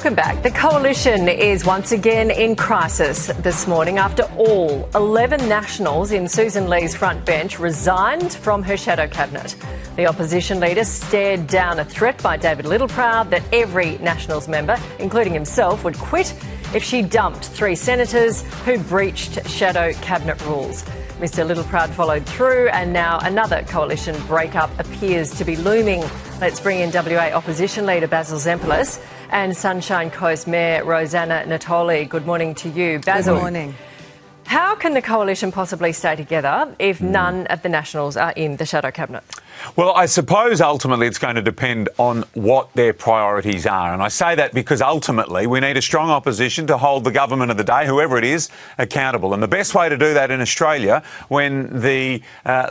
Welcome back. The coalition is once again in crisis this morning after all 11 Nationals in Susan Ley's front bench resigned from her shadow cabinet. The opposition leader stared down a threat by David Littleproud that every Nationals member, including himself, would quit if she dumped 3 senators who breached shadow cabinet rules. Mr Littleproud followed through, and now another coalition breakup appears to be looming. Let's bring in WA opposition leader Basil Zempilas and Sunshine Coast Mayor Rosanna Natoli. Good morning to you. Basil. Good morning. How can the coalition possibly stay together if none of the Nationals are in the shadow cabinet? Well, I suppose ultimately it's going to depend on what their priorities are. And I say that because ultimately we need a strong opposition to hold the government of the day, whoever it is, accountable. And the best way to do that in Australia when the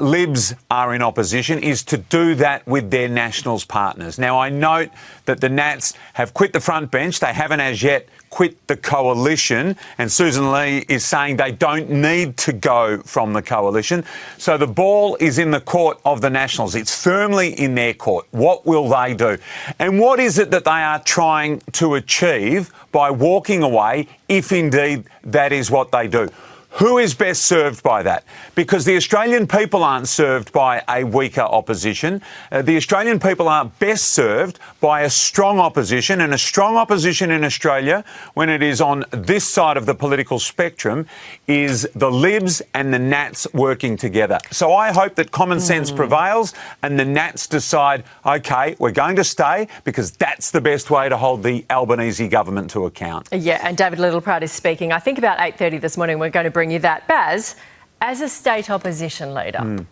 Libs are in opposition is to do that with their Nationals partners. Now, I note that the Nats have quit the front bench. They haven't as yet quit the coalition, and Susan Ley is saying they don't need to go from the coalition. So the ball is in the court of the Nationals. It's firmly in their court. What will they do? And what is it that they are trying to achieve by walking away, if indeed that is what they do? Who is best served by that? Because the Australian people aren't served by a weaker opposition. The Australian people are best served by a strong opposition, and a strong opposition in Australia, when it is on this side of the political spectrum, is the Libs and the Nats working together. So I hope that common sense prevails and the Nats decide, OK, we're going to stay because that's the best way to hold the Albanese government to account. Yeah, and David Littleproud is speaking. I think about 8:30 this morning we're going to bring you that. Baz, as a state opposition leader,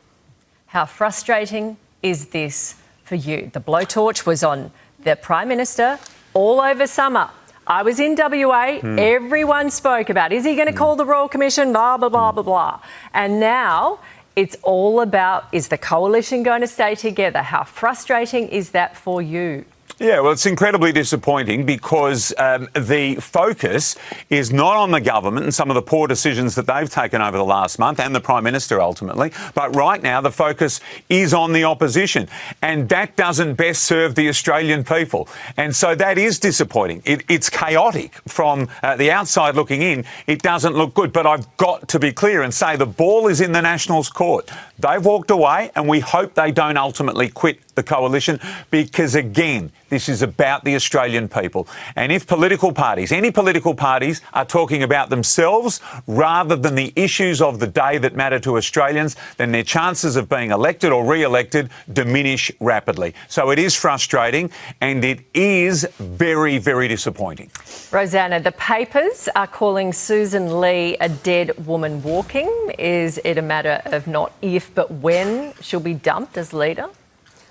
how frustrating is this for you? The blowtorch was on the Prime Minister all over summer. I was in WA, everyone spoke about, is he going to call the Royal Commission, blah, blah, blah, blah, blah. And now it's all about, is the coalition going to stay together? How frustrating is that for you? Yeah, well, it's incredibly disappointing because the focus is not on the government and some of the poor decisions that they've taken over the last month, and the Prime Minister ultimately, but right now the focus is on the opposition, and that doesn't best serve the Australian people. And so that is disappointing. It's chaotic from the outside looking in. It doesn't look good, but I've got to be clear and say the ball is in the Nationals' court. They've walked away, and we hope they don't ultimately quit the coalition because, again, this is about the Australian people. And if political parties, any political parties, are talking about themselves rather than the issues of the day that matter to Australians, then their chances of being elected or re-elected diminish rapidly. So it is frustrating and it is very, very disappointing. Rosanna, the papers are calling Susan Ley a dead woman walking. Is it a matter of not if but when she'll be dumped as leader?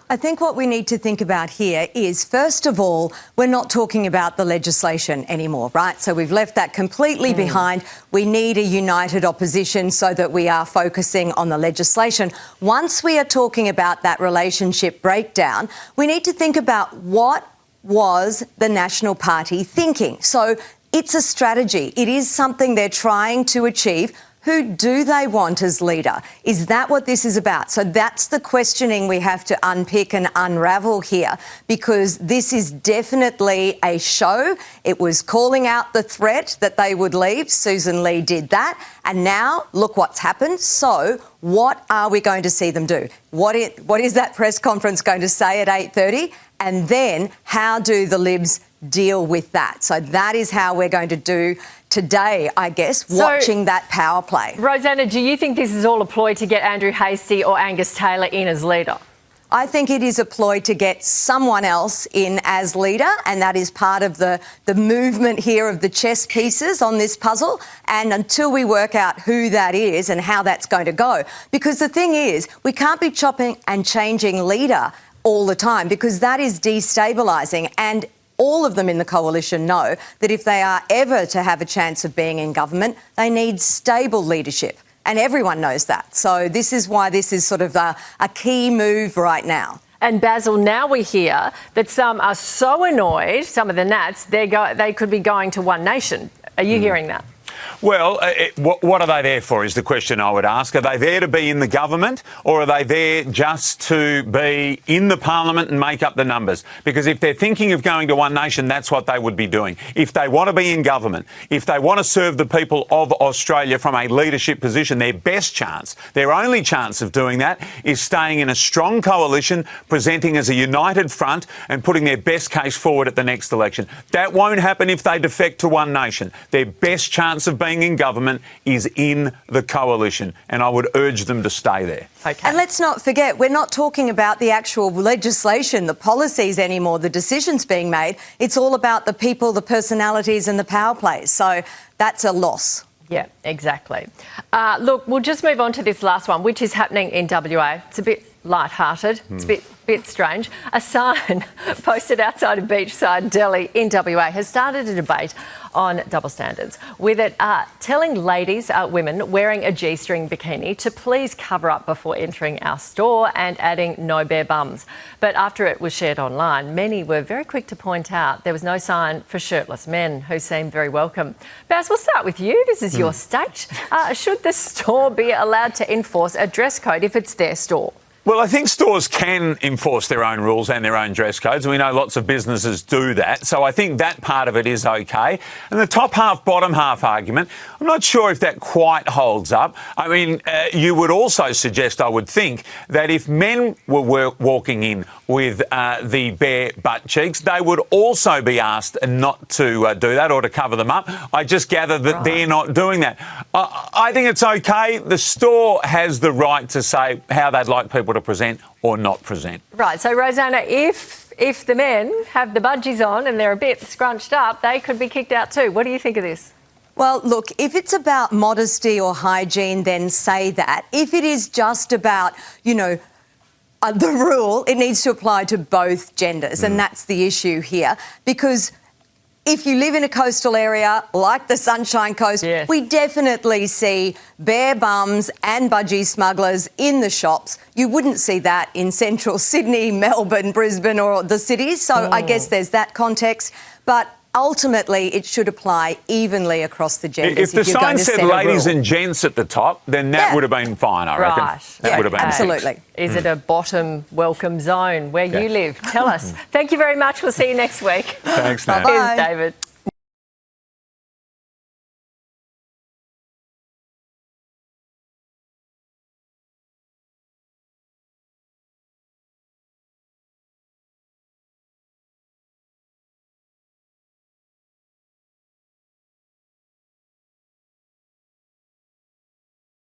I think what we need to think about here is, first of all, we're not talking about the legislation anymore, right? So we've left that completely behind. We need a united opposition so that we are focusing on the legislation. Once we are talking about that relationship breakdown, we need to think about what was the National Party thinking. So it's a strategy. It is something they're trying to achieve. Who do they want as leader? Is that what this is about? So that's the questioning we have to unpick and unravel here, because this is definitely a show. It was calling out the threat that they would leave. Susan Ley did that. And now look what's happened. So what are we going to see them do? What is that press conference going to say at 8:30? And then how do the Libs deal with that? So that is how we're going to do today, I guess, watching that power play. Rosanna, do you think this is all a ploy to get Andrew Hastie or Angus Taylor in as leader? I think it is a ploy to get someone else in as leader, and that is part of the movement here of the chess pieces on this puzzle. And until we work out who that is and how that's going to go, because the thing is, we can't be chopping and changing leader all the time, because that is destabilising. And all of them in the coalition know that if they are ever to have a chance of being in government, they need stable leadership. And everyone knows that. So this is why this is sort of a key move right now. And Basil, now we hear that some are so annoyed, some of the Nats, they could be going to One Nation. Are you hearing that? Well, what are they there for is the question I would ask. Are they there to be in the government, or are they there just to be in the parliament and make up the numbers? Because if they're thinking of going to One Nation, that's what they would be doing. If they want to be in government, if they want to serve the people of Australia from a leadership position, their best chance, their only chance of doing that is staying in a strong coalition, presenting as a united front and putting their best case forward at the next election. That won't happen if they defect to One Nation. Their best chance of being in government is in the coalition, and I would urge them to stay there. Okay. And let's not forget, we're not talking about the actual legislation, the policies anymore, the decisions being made. It's all about the people, the personalities and the power plays. So that's a loss. Yeah, exactly. Look, we'll just move on to this last one, which is happening in WA. It's a bit light-hearted. It's a bit strange. A sign posted outside of Beachside deli in WA has started a debate on double standards, with it telling ladies, women wearing a G-string bikini to please cover up before entering our store, and adding no bare bums. But after it was shared online, many were very quick to point out there was no sign for shirtless men, who seemed very welcome. Baz, we'll start with you. This is your state. Should the store be allowed to enforce a dress code if it's their store? Well, I think stores can enforce their own rules and their own dress codes. We know lots of businesses do that. So I think that part of it is okay. And the top half, bottom half argument, I'm not sure if that quite holds up. I mean, you would also suggest, I would think, that if men were walking in with the bare butt cheeks, they would also be asked not to do that or to cover them up. I just gather that they're not doing that. I think it's okay. The store has the right to say how they'd like people to present or not present. Right, so Rosanna, if the men have the budgies on and they're a bit scrunched up, they could be kicked out too. What do you think of this? Well, look, if it's about modesty or hygiene, then say that. If it is just about, the rule, it needs to apply to both genders, and that's the issue here. Because if you live in a coastal area like the Sunshine Coast, yes, we definitely see bare bums and budgie smugglers in the shops. You wouldn't see that in central Sydney, Melbourne, Brisbane or the cities. So I guess there's that context. But ultimately, it should apply evenly across the genders. If the sign said ladies and gents at the top, then that would have been fine, I reckon. Right. That would have been absolutely. Is it a bottom welcome zone where you live? Tell us. Thank you very much. We'll see you next week. Thanks, Nat. Bye-bye. Here's David.